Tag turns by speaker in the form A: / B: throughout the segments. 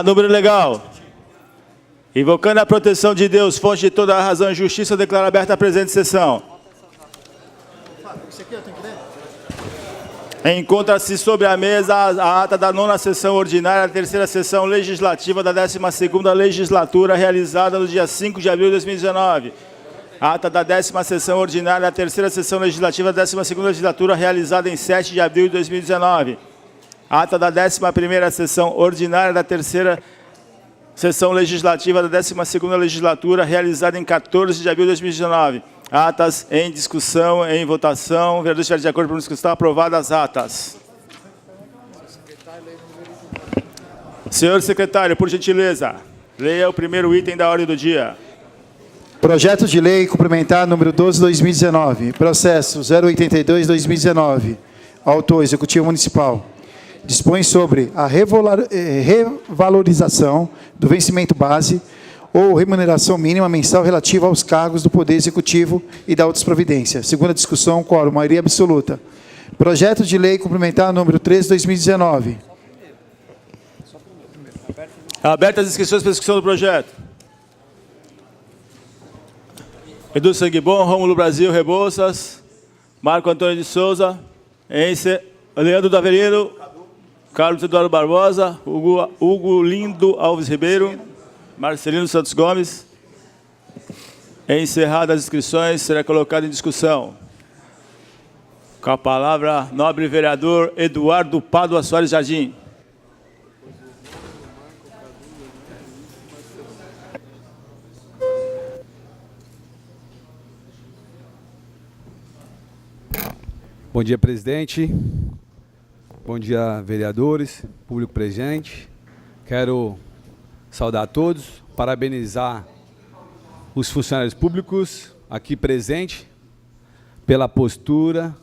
A: Número legal. Invocando a proteção de Deus, fonte de toda a razão e justiça, eu declaro aberta a presente sessão. Encontra-se sobre a mesa a ata da 9ª sessão ordinária, da 3ª sessão legislativa da 12ª legislatura, realizada no dia 5 de abril de 2019. Ata da 10ª sessão ordinária, da 3ª sessão legislativa da 12ª legislatura, realizada em 7 de abril de 2019. Ata da 11ª sessão ordinária, da 3ª sessão legislativa da 12ª legislatura, realizada em 14 de abril de 2019. Atas em discussão, em votação. Vereadores estiverem de acordo, pronunciam que estão aprovadas as atas. Senhor secretário, por gentileza, leia o primeiro item da ordem do dia.
B: Projeto de lei complementar número 12/2019. Processo 082/2019. Autor, Executivo Municipal. Dispõe sobre a revalorização do vencimento base ou remuneração mínima mensal relativa aos cargos do Poder Executivo e da outras providências. Segunda discussão, quórum, maioria absoluta. Projeto de lei complementar número 13/2019.
A: Abertas as inscrições para discussão do projeto. Edu Sangue Bom, Rômulo Brasil, Rebouças, Marco Antônio de Souza, Leandro Daverino, Carlos Eduardo Barbosa, Hugo Lindo Alves Ribeiro, Marcelino Santos Gomes. Encerradas as inscrições, será colocado em discussão. Com a palavra, nobre vereador Eduardo Pádua Soares Jardim.
C: Bom dia, presidente. Bom dia, vereadores, público presente. Quero saudar a todos, parabenizar os funcionários públicos aqui presentes pela postura.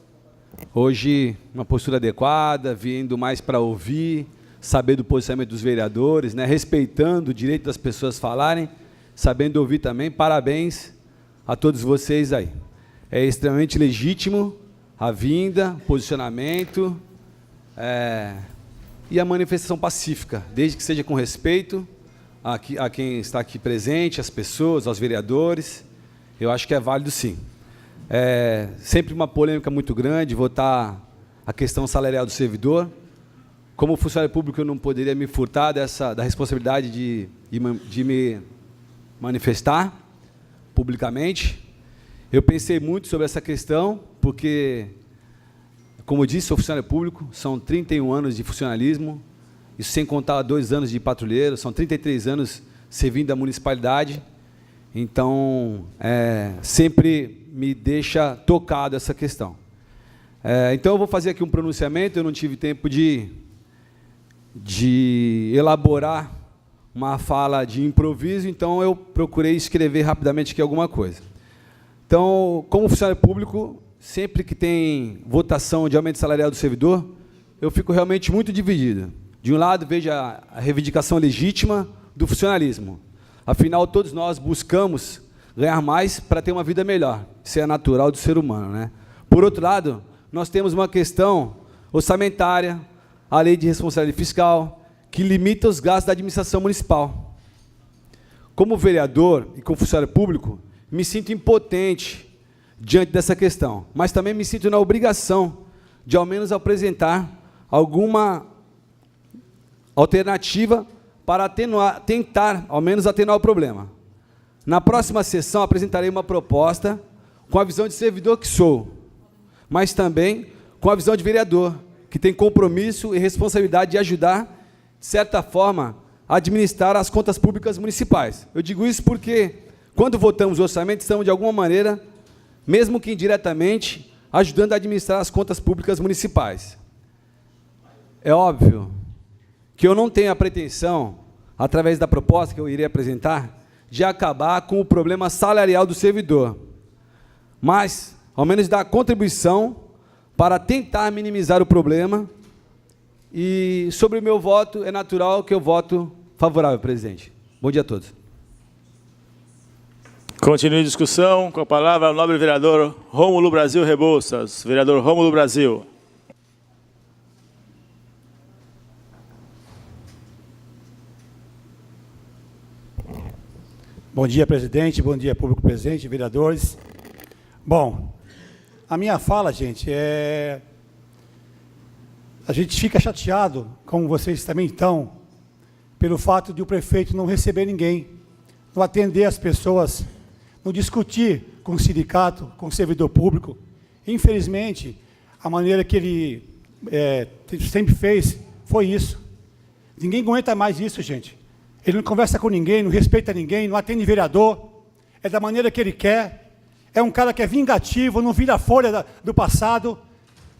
C: Hoje, uma postura adequada, vindo mais para ouvir, saber do posicionamento dos vereadores, né, respeitando o direito das pessoas falarem, sabendo ouvir também. Parabéns a todos vocês aí. É extremamente legítimo a vinda, posicionamento e a manifestação pacífica, desde que seja com respeito a quem está aqui presente, às pessoas, aos vereadores. Eu acho que é válido, sim. Sempre uma polêmica muito grande, votar a questão salarial do servidor. Como funcionário público, eu não poderia me furtar da responsabilidade de me manifestar publicamente. Eu pensei muito sobre essa questão, porque, como eu disse, sou funcionário público, são 31 anos de funcionalismo, isso sem contar 2 anos de patrulheiro, são 33 anos servindo a municipalidade. Então, sempre me deixa tocado essa questão. Então, eu vou fazer aqui um pronunciamento. Eu não tive tempo de elaborar uma fala de improviso, então eu procurei escrever rapidamente aqui alguma coisa. Então, como funcionário público, sempre que tem votação de aumento salarial do servidor, eu fico realmente muito dividido. De um lado, vejo a reivindicação legítima do funcionalismo. Afinal, todos nós buscamos ganhar mais para ter uma vida melhor. Isso é natural do ser humano, né? Por outro lado, nós temos uma questão orçamentária, a lei de responsabilidade fiscal, que limita os gastos da administração municipal. Como vereador e como funcionário público, me sinto impotente diante dessa questão, mas também me sinto na obrigação de, ao menos, apresentar alguma alternativa para tentar, ao menos, atenuar o problema. Na próxima sessão, apresentarei uma proposta com a visão de servidor que sou, mas também com a visão de vereador, que tem compromisso e responsabilidade de ajudar, de certa forma, a administrar as contas públicas municipais. Eu digo isso porque, quando votamos o orçamento, estamos, de alguma maneira, mesmo que indiretamente, ajudando a administrar as contas públicas municipais. É óbvio que eu não tenho a pretensão, através da proposta que eu irei apresentar, de acabar com o problema salarial do servidor, mas, ao menos, dar contribuição para tentar minimizar o problema. E, sobre o meu voto, é natural que eu voto favorável, presidente. Bom dia a todos.
A: Continue a discussão. Com a palavra, o nobre vereador Rômulo Brasil Rebouças. Vereador Rômulo Brasil.
D: Bom dia, presidente. Bom dia, público presente, vereadores. Bom, a minha fala, gente, a gente fica chateado, como vocês também estão, pelo fato de o prefeito não receber ninguém, não atender as pessoas, não discutir com o sindicato, com o servidor público. Infelizmente, a maneira que ele sempre fez foi isso. Ninguém aguenta mais isso, gente. Ele não conversa com ninguém, não respeita ninguém, não atende vereador, é da maneira que ele quer, é um cara que é vingativo, não vira a folha do passado.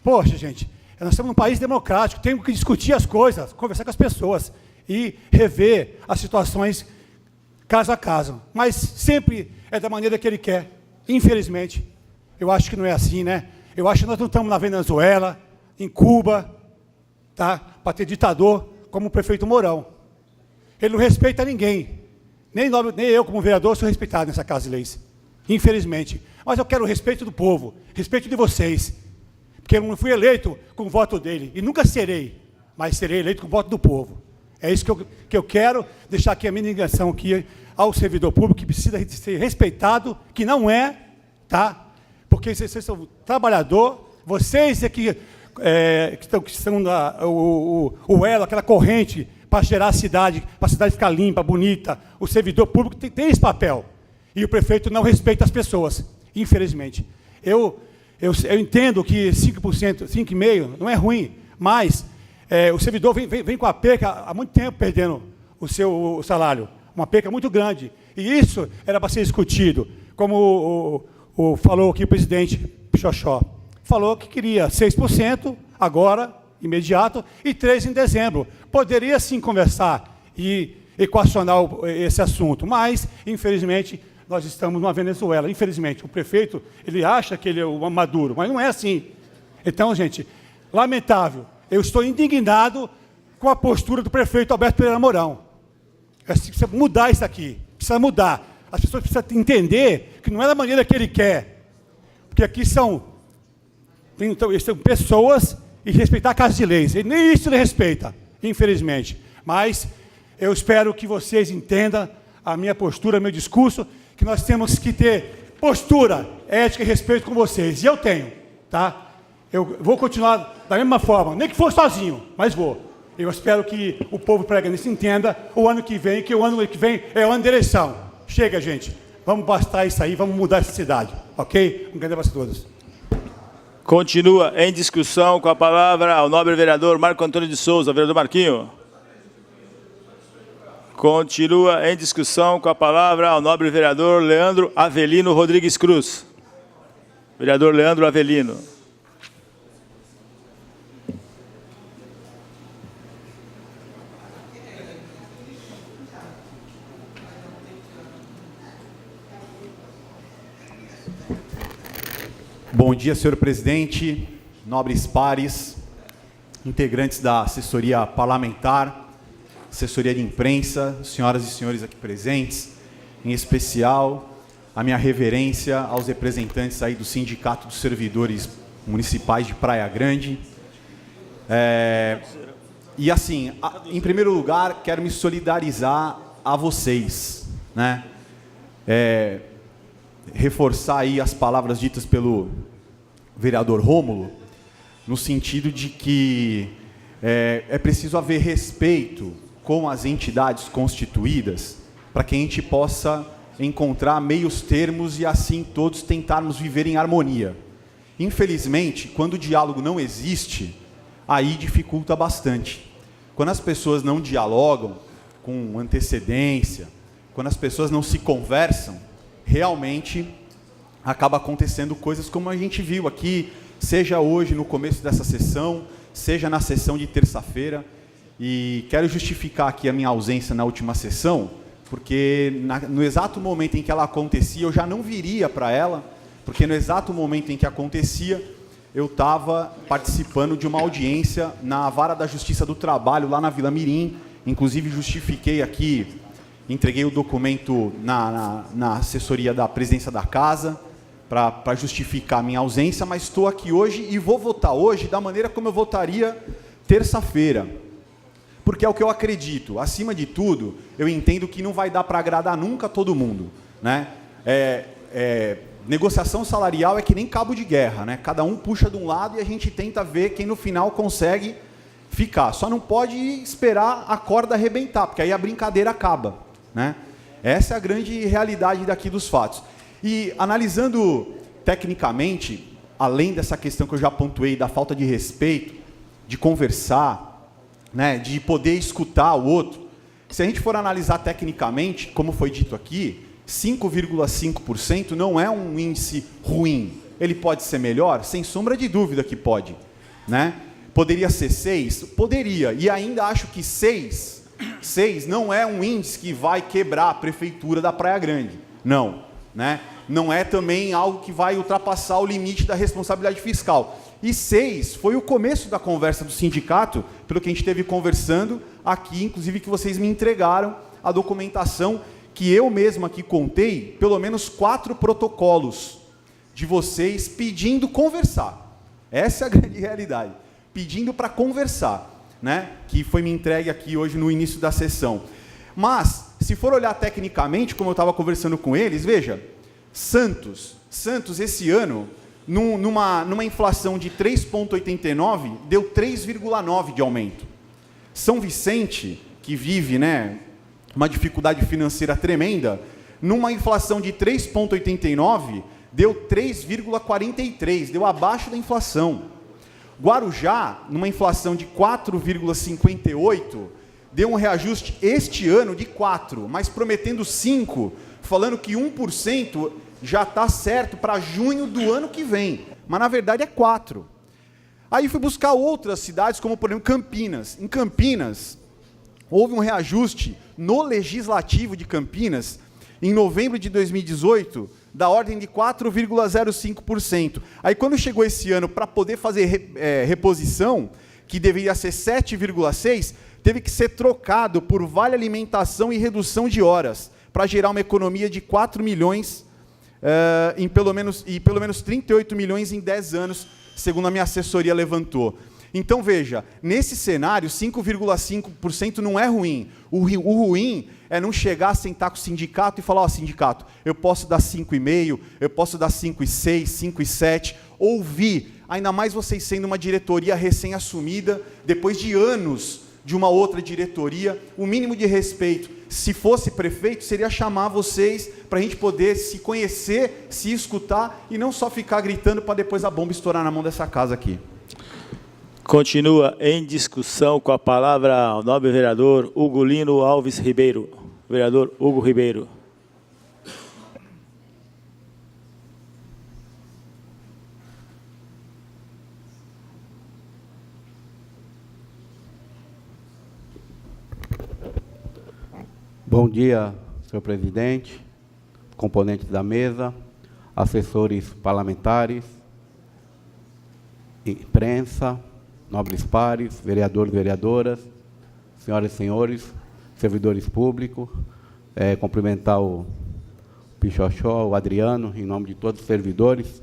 D: Poxa, gente, nós estamos num país democrático, temos que discutir as coisas, conversar com as pessoas e rever as situações caso a caso. Mas sempre é da maneira que ele quer, infelizmente. Eu acho que não é assim, né? Eu acho que nós não estamos na Venezuela, em Cuba, tá? Para ter ditador como o prefeito Mourão. Ele não respeita ninguém. Nem eu, como vereador, sou respeitado nessa Casa de Leis. Infelizmente. Mas eu quero o respeito do povo, respeito de vocês. Porque eu não fui eleito com o voto dele. E nunca serei, mas serei eleito com o voto do povo. É isso que eu quero deixar aqui a minha indignação aqui ao servidor público, que precisa ser respeitado, que não é, tá? Porque vocês são trabalhador, vocês é que são o elo, aquela corrente para gerar a cidade, para a cidade ficar limpa, bonita. O servidor público tem esse papel. E o prefeito não respeita as pessoas, infelizmente. Eu entendo que 5%, 5,5% não é ruim, mas o servidor vem com a perca há muito tempo perdendo o seu salário. Uma perca muito grande. E isso era para ser discutido. Como falou aqui o presidente Xoxó. Falou que queria 6% agora, imediato, e 3% em dezembro. Poderia sim conversar e equacionar esse assunto, mas, infelizmente, nós estamos numa Venezuela. Infelizmente, o prefeito, ele acha que ele é o Maduro, mas não é assim. Então, gente, lamentável. Eu estou indignado com a postura do prefeito Alberto Pereira Mourão. Precisa mudar isso aqui, precisa mudar. As pessoas precisam entender que não é da maneira que ele quer. Porque aqui são pessoas e respeitar a Casa de Leis. E nem isso ele respeita, infelizmente. Mas eu espero que vocês entendam a minha postura, meu discurso, que nós temos que ter postura, ética e respeito com vocês. E eu tenho, tá? Eu vou continuar da mesma forma, nem que for sozinho, mas vou. Eu espero que o povo preganense entenda o ano que vem, que o ano que vem é o ano de eleição. Chega, gente. Vamos bastar isso aí, vamos mudar essa cidade. Ok? Um grande abraço a todos.
A: Continua em discussão com a palavra ao nobre vereador Marco Antônio de Souza. Vereador Marquinho. Continua em discussão com a palavra ao nobre vereador Leandro Avelino Rodrigues Cruz. Vereador Leandro Avelino.
E: Bom dia, senhor presidente, nobres pares, integrantes da assessoria parlamentar, assessoria de imprensa, senhoras e senhores aqui presentes, em especial a minha reverência aos representantes aí do Sindicato dos Servidores Municipais de Praia Grande. E assim, em primeiro lugar, quero me solidarizar a vocês, né? Reforçar aí as palavras ditas pelo vereador Rômulo, no sentido de que é preciso haver respeito com as entidades constituídas para que a gente possa encontrar meios termos e assim todos tentarmos viver em harmonia. Infelizmente, quando o diálogo não existe, aí dificulta bastante. Quando as pessoas não dialogam com antecedência, quando as pessoas não se conversam, realmente acaba acontecendo coisas como a gente viu aqui, seja hoje no começo dessa sessão, seja na sessão de terça-feira. E quero justificar aqui a minha ausência na última sessão, porque no exato momento em que ela acontecia, eu já não viria para ela, porque no exato momento em que acontecia, eu estava participando de uma audiência na Vara da Justiça do Trabalho, lá na Vila Mirim. Inclusive, justifiquei aqui, entreguei o documento na assessoria da presidência da casa, para justificar a minha ausência, mas estou aqui hoje e vou votar hoje da maneira como eu votaria terça-feira. porque é o que eu acredito. Acima de tudo, eu entendo que não vai dar para agradar nunca todo mundo, né? Negociação salarial é que nem cabo de guerra, né? Cada um puxa de um lado e a gente tenta ver quem no final consegue ficar. Só não pode esperar a corda arrebentar, porque aí a brincadeira acaba, né? Essa é a grande realidade daqui dos fatos. E analisando tecnicamente, além dessa questão que eu já pontuei da falta de respeito, de conversar, né, de poder escutar o outro, se a gente for analisar tecnicamente, como foi dito aqui, 5,5% não é um índice ruim. Ele pode ser melhor? Sem sombra de dúvida que pode, né? Poderia ser 6? Poderia. E ainda acho que 6 não é um índice que vai quebrar a prefeitura da Praia Grande. Não, né? Não é também algo que vai ultrapassar o limite da responsabilidade fiscal. E 6 foi o começo da conversa do sindicato, pelo que a gente esteve conversando aqui, inclusive que vocês me entregaram a documentação que eu mesmo aqui contei, pelo menos 4 protocolos de vocês pedindo conversar. Essa é a grande realidade. Pedindo para conversar, né? Que foi me entregue aqui hoje no início da sessão. Mas, se for olhar tecnicamente, como eu estava conversando com eles, veja, Santos esse ano, numa inflação de 3,89, deu 3,9 de aumento. São Vicente, que vive, né, uma dificuldade financeira tremenda, numa inflação de 3,89, deu 3,43, deu abaixo da inflação. Guarujá, numa inflação de 4,58, deu um reajuste este ano de 4, mas prometendo 5, falando que 1% já está certo para junho do ano que vem. Mas, na verdade, é 4. Aí fui buscar outras cidades, como, por exemplo, Campinas. Em Campinas, houve um reajuste no Legislativo de Campinas, em novembro de 2018, da ordem de 4,05%. Aí, quando chegou esse ano para poder fazer reposição, que deveria ser 7,6%, teve que ser trocado por vale alimentação e redução de horas, para gerar uma economia de 4 milhões, pelo menos 38 milhões em 10 anos, segundo a minha assessoria levantou. Então, veja, nesse cenário, 5,5% não é ruim. O ruim é não chegar a sentar com o sindicato e falar, ó, sindicato, eu posso dar 5,5%, eu posso dar 5,6%, 5,7%, ouvir, ainda mais vocês sendo uma diretoria recém-assumida, depois de anos de uma outra diretoria, o mínimo de respeito, se fosse prefeito, seria chamar vocês para a gente poder se conhecer, se escutar e não só ficar gritando para depois a bomba estourar na mão dessa casa aqui.
A: Continua em discussão com a palavra o nobre vereador Ugolino Alves Ribeiro. Vereador Hugo Ribeiro.
F: Bom dia, senhor presidente, componentes da mesa, assessores parlamentares, imprensa, nobres pares, vereadores e vereadoras, senhoras e senhores, servidores públicos, cumprimentar o Pichoxó, o Adriano, em nome de todos os servidores.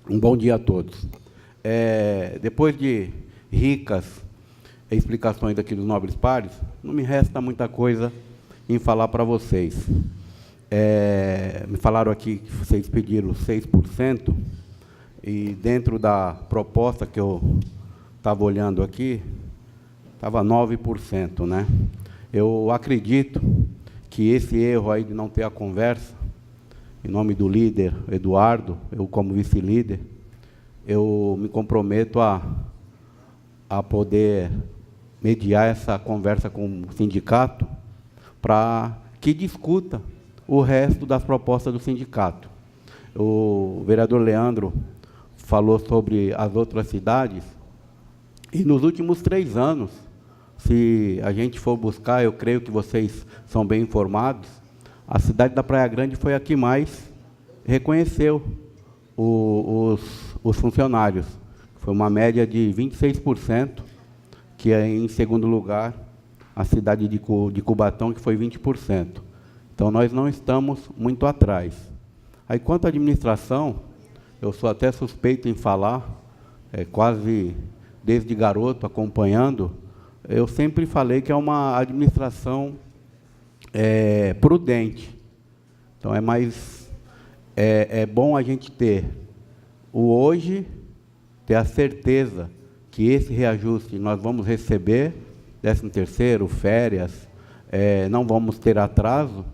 F: Um bom dia a todos. Depois de ricas explicações aqui dos nobres pares, não me resta muita coisa em falar para vocês. Me falaram aqui que vocês pediram 6%, e dentro da proposta que eu estava olhando aqui, estava 9%, né? Eu acredito que esse erro aí de não ter a conversa, em nome do líder Eduardo, eu como vice-líder, eu me comprometo a poder mediar essa conversa com o sindicato para que discuta o resto das propostas do sindicato. O vereador Leandro falou sobre as outras cidades, e nos últimos 3 anos, se a gente for buscar, eu creio que vocês são bem informados, a cidade da Praia Grande foi a que mais reconheceu os funcionários. Foi uma média de 26%, que é em segundo lugar a cidade de Cubatão, que foi 20%. Então, nós não estamos muito atrás. Aí, quanto à administração, eu sou até suspeito em falar, quase desde garoto, acompanhando eu sempre falei que é uma administração prudente. Então, é bom a gente ter o hoje, ter a certeza que esse reajuste nós vamos receber, 13º, férias, não vamos ter atraso,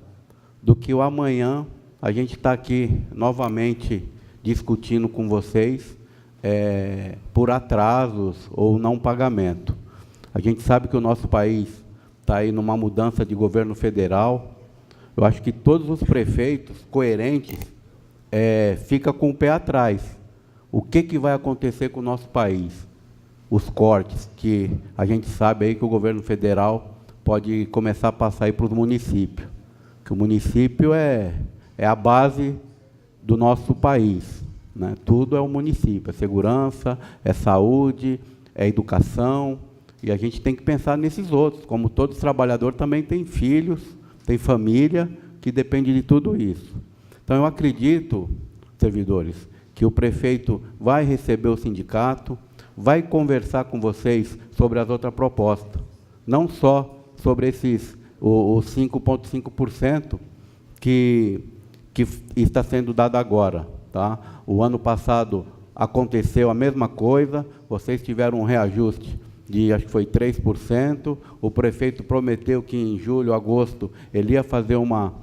F: do que o amanhã a gente está aqui novamente discutindo com vocês por atrasos ou não pagamento. A gente sabe que o nosso país está aí numa mudança de governo federal. Eu acho que todos os prefeitos coerentes ficam com o pé atrás. O que vai acontecer com o nosso país? Os cortes que a gente sabe aí que o governo federal pode começar a passar aí para os municípios. Que o município é a base do nosso país, né? Tudo é o município, é segurança, é saúde, é educação, e a gente tem que pensar nesses outros, como todo trabalhador também tem filhos, tem família, que depende de tudo isso. Então, eu acredito, servidores, que o prefeito vai receber o sindicato, vai conversar com vocês sobre as outras propostas, não só sobre os 5,5% que está sendo dado agora. Tá? O ano passado aconteceu a mesma coisa, vocês tiveram um reajuste de, acho que foi 3%, o prefeito prometeu que em julho, agosto, ele ia fazer uma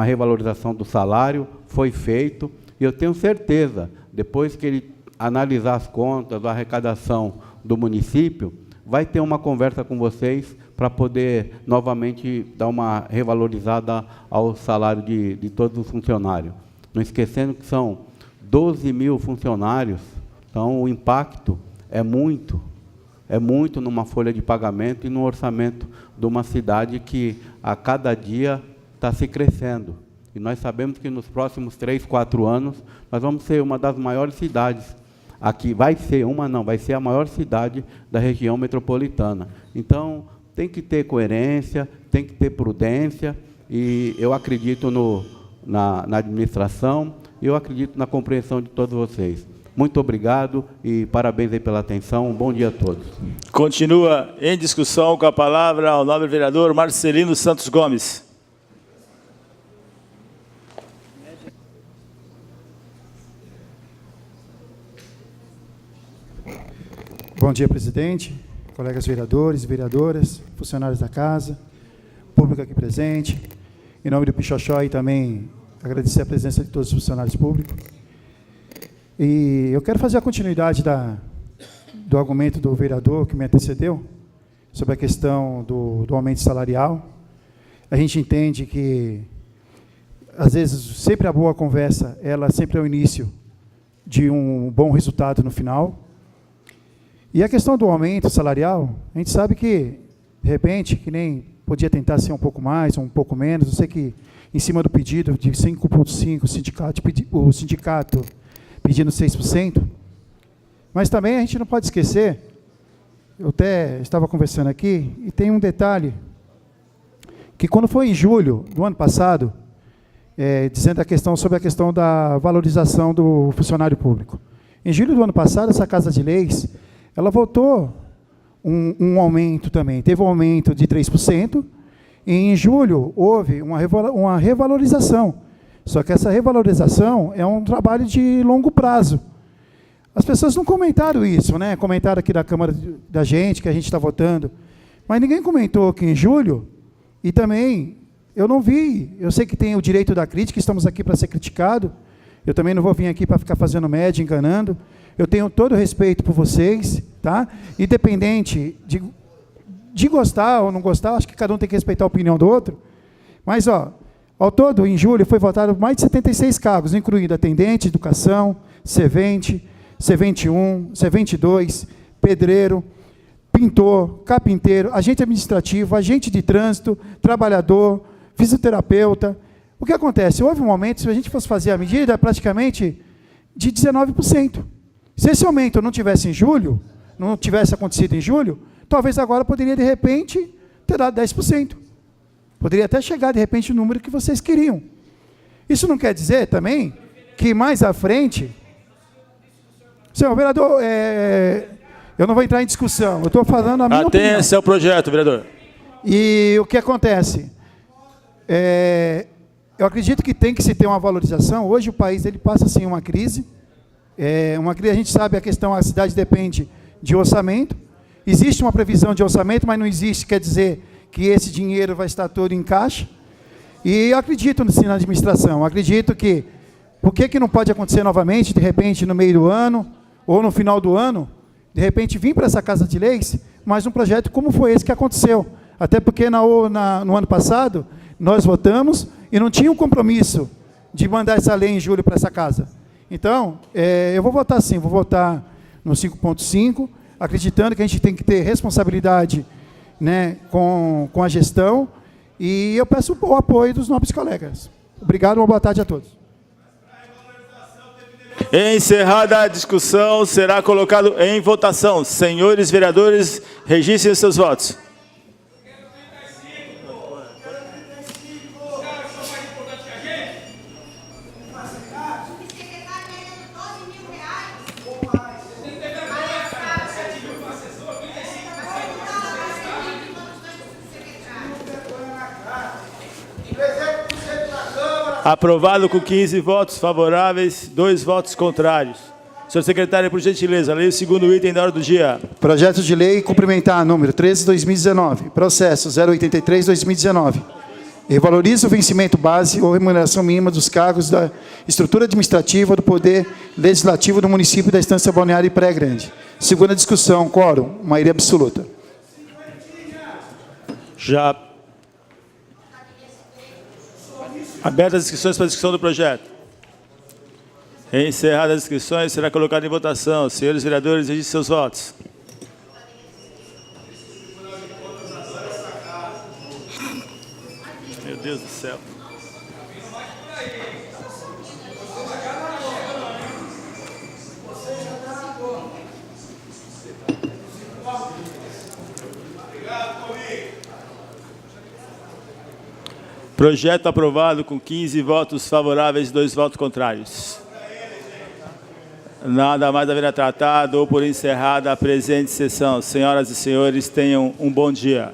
F: revalorização do salário, foi feito, e eu tenho certeza, depois que ele analisar as contas, a arrecadação do município, vai ter uma conversa com vocês para poder novamente dar uma revalorizada ao salário de todos os funcionários. Não esquecendo que são 12 mil funcionários, então o impacto é muito numa folha de pagamento e no orçamento de uma cidade que a cada dia está se crescendo. E nós sabemos que nos próximos 3, 4 anos, nós vamos ser uma das maiores cidades. Aqui vai ser vai ser a maior cidade da região metropolitana. Então, tem que ter coerência, tem que ter prudência, e eu acredito na administração, e eu acredito na compreensão de todos vocês. Muito obrigado e parabéns aí pela atenção. Um bom dia a todos.
A: Continua em discussão com a palavra o nobre vereador Marcelino Santos Gomes.
B: Bom dia, presidente, colegas vereadores e vereadoras, funcionários da casa, público aqui presente. Em nome do Pichoxó, e também agradecer a presença de todos os funcionários públicos. E eu quero fazer a continuidade do argumento do vereador que me antecedeu, sobre a questão do aumento salarial. A gente entende que, às vezes, sempre a boa conversa, ela sempre é o início de um bom resultado no final. E a questão do aumento salarial, a gente sabe que, de repente, que nem podia tentar ser um pouco mais, ou um pouco menos. Eu sei que, em cima do pedido de 5,5%, o sindicato pedindo 6%, mas também a gente não pode esquecer, eu até estava conversando aqui, e tem um detalhe, que quando foi em julho do ano passado, dizendo sobre a questão da valorização do funcionário público. Em julho do ano passado, essa Casa de Leis, ela votou um aumento também. Teve um aumento de 3%, e em julho houve uma revalorização. Só que essa revalorização é um trabalho de longo prazo. As pessoas não comentaram isso, né? Comentaram aqui da Câmara da gente, que a gente está votando, mas ninguém comentou que em julho, e também eu não vi, eu sei que tem o direito da crítica, estamos aqui para ser criticado, eu também não vou vir aqui para ficar fazendo média, enganando. Eu tenho todo o respeito por vocês, tá? Independente de gostar ou não gostar, acho que cada um tem que respeitar a opinião do outro. Mas, ao todo, em julho, foi votado mais de 76 cargos, incluindo atendente, educação, servente, servente 1, servente 2, pedreiro, pintor, carpinteiro, agente administrativo, agente de trânsito, trabalhador, fisioterapeuta. O que acontece? Houve um momento, se a gente fosse fazer a medida, praticamente de 19%. Se esse aumento não tivesse em julho, não tivesse acontecido em julho, talvez agora poderia, de repente, ter dado 10%. Poderia até chegar, de repente, o número que vocês queriam. Isso não quer dizer, também, que mais à frente... Senhor vereador, Eu não vou entrar em discussão, eu estou falando a minha opinião.
A: Atenha-se ao projeto, vereador.
B: E o que acontece? Eu acredito que tem que se ter uma valorização. Hoje o país ele passa assim uma crise. A gente sabe a questão, a cidade depende de orçamento. Existe uma previsão de orçamento, mas não existe, quer dizer que esse dinheiro vai estar todo em caixa. E eu acredito sim, na administração. Eu acredito que, por que não pode acontecer novamente, de repente, no meio do ano, ou no final do ano, de repente vir para essa Casa de Leis, mais um projeto como foi esse que aconteceu. Até porque no ano passado, nós votamos e não tinha um compromisso de mandar essa lei em julho para essa casa. Então, eu vou votar sim, vou votar no 5.5, acreditando que a gente tem que ter responsabilidade, né, com a gestão, e eu peço o apoio dos nobres colegas. Obrigado, uma boa tarde a todos.
A: Encerrada a discussão, será colocado em votação. Senhores vereadores, registrem seus votos. Aprovado com 15 votos favoráveis, 2 votos contrários. Senhor secretário, por gentileza, leia o segundo item da ordem do dia.
B: Projeto de lei complementar número 13/2019, processo 083/2019. Revaloriza o vencimento base ou remuneração mínima dos cargos da estrutura administrativa do Poder Legislativo do município da Estância Balneária e Praia Grande. Segunda discussão, quórum, maioria absoluta.
A: Já abertas as inscrições para a discussão do projeto. Encerradas as inscrições, será colocado em votação. Senhores vereadores, registrem seus votos. Meu Deus do céu. Projeto aprovado com 15 votos favoráveis e 2 votos contrários. Nada mais haverá tratado ou por encerrada a presente sessão. Senhoras e senhores, tenham um bom dia.